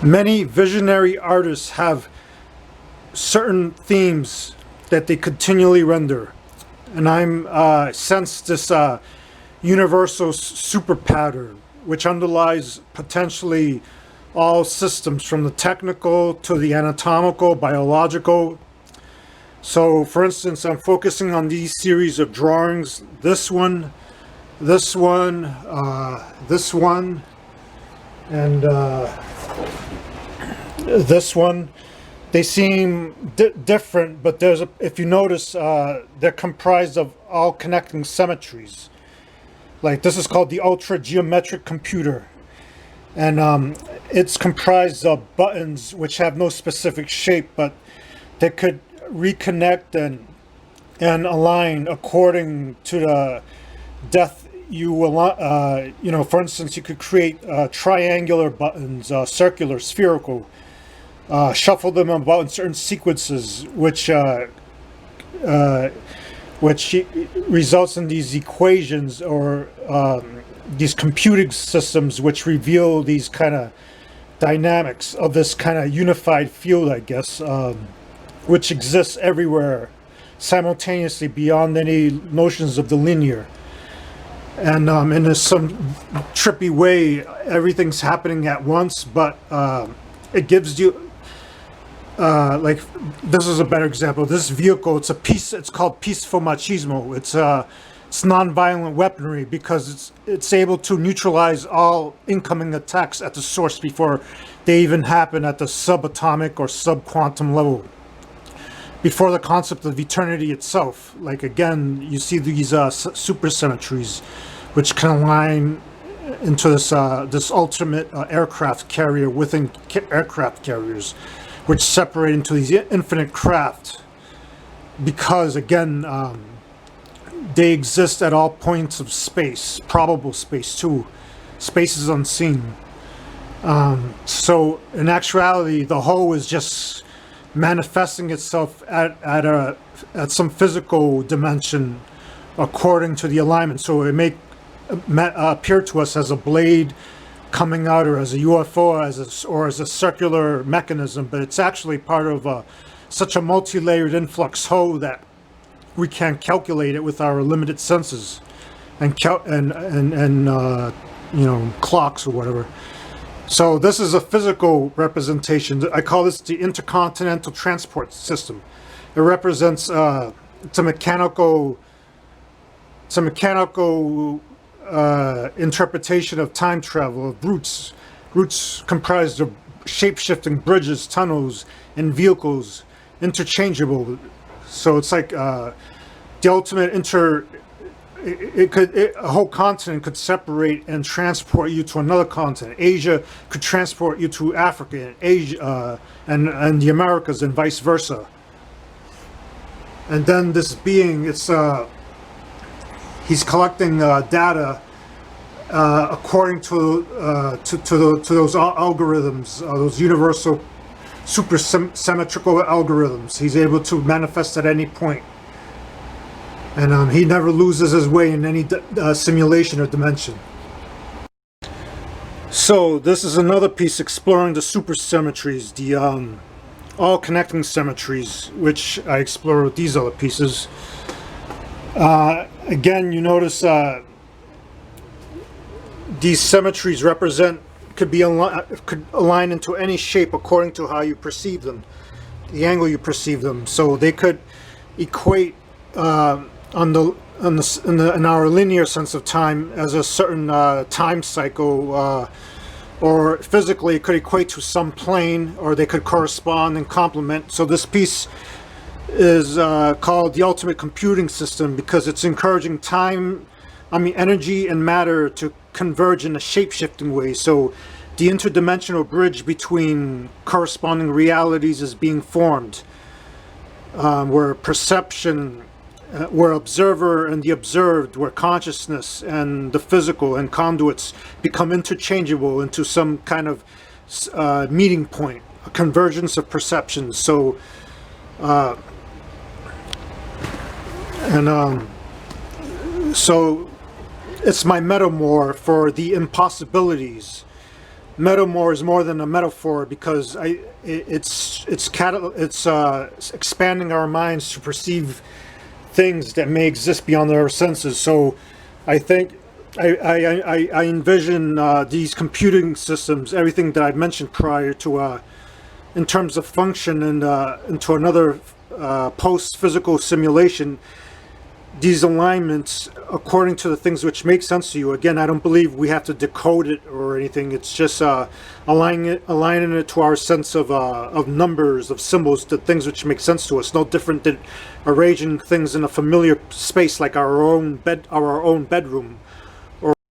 Many visionary artists have certain themes that they continually render, and I'm sense this universal super pattern which underlies potentially all systems from the technical to the anatomical, biological. So, for instance, I'm focusing on these series of drawings. This one, and this one. They seem different, but if you notice, they're comprised of all connecting symmetries. Like this is called the ultra geometric computer, and it's comprised of buttons which have no specific shape, but they could reconnect and align according to the depth you will. For instance, you could create triangular buttons, circular, spherical. Shuffle them about in certain sequences, which results in these equations or these computing systems, which reveal these kind of dynamics of this kind of unified field, I guess, which exists everywhere simultaneously beyond any notions of the linear. And in some trippy way, everything's happening at once, but it gives you like this is a better example. This vehicle, it's called peaceful machismo. It's non-violent weaponry because it's able to neutralize all incoming attacks at the source before they even happen at the subatomic or subquantum level. Before the concept of eternity itself, like again, you see these supersymmetries, which can align into this ultimate aircraft carrier within aircraft carriers, which separate into these infinite craft because, again, they exist at all points of space, probable space too. Space is unseen. So in actuality, the whole is just manifesting itself at some physical dimension according to the alignment. So it may appear to us as a blade coming out, or as a UFO, or as a circular mechanism, but it's actually part of such a multi-layered influx whole that we can't calculate it with our limited senses and clocks or whatever. So this is a physical representation. I call this the intercontinental transport system. It represents it's a mechanical interpretation of time travel, of routes comprised of shape-shifting bridges, tunnels, and vehicles, interchangeable. So it's like the ultimate a whole continent could separate and transport you to another continent. Asia could transport you to Africa, and Asia and the Americas, and vice versa. And then this being, he's collecting data according to those algorithms, those universal super symmetrical algorithms. He's able to manifest at any point, and he never loses his way in any simulation or dimension. So this is another piece exploring the supersymmetries, the all connecting symmetries, which I explore with these other pieces. Again, you notice these symmetries could align into any shape according to how you perceive them, the angle you perceive them. So they could equate in our linear sense of time as a certain time cycle, or physically it could equate to some plane, or they could correspond and complement. So this piece is called the ultimate computing system because it's encouraging energy and matter to converge in a shape-shifting way. So the interdimensional bridge between corresponding realities is being formed, where perception, where observer and the observed, where consciousness and the physical and conduits become interchangeable into some kind of meeting point, a convergence of perceptions. So so it's my metaphor for the impossibilities, metaphor is more than a metaphor because it's expanding our minds to perceive things that may exist beyond our senses. So I think I envision these computing systems, everything that I'd mentioned prior to, in terms of function and into another post-physical simulation, these alignments according to the things which make sense to you. Again, I don't believe we have to decode it or anything. It's just aligning it to our sense of numbers, of symbols, the things which make sense to us. No different than arranging things in a familiar space like our own bedroom.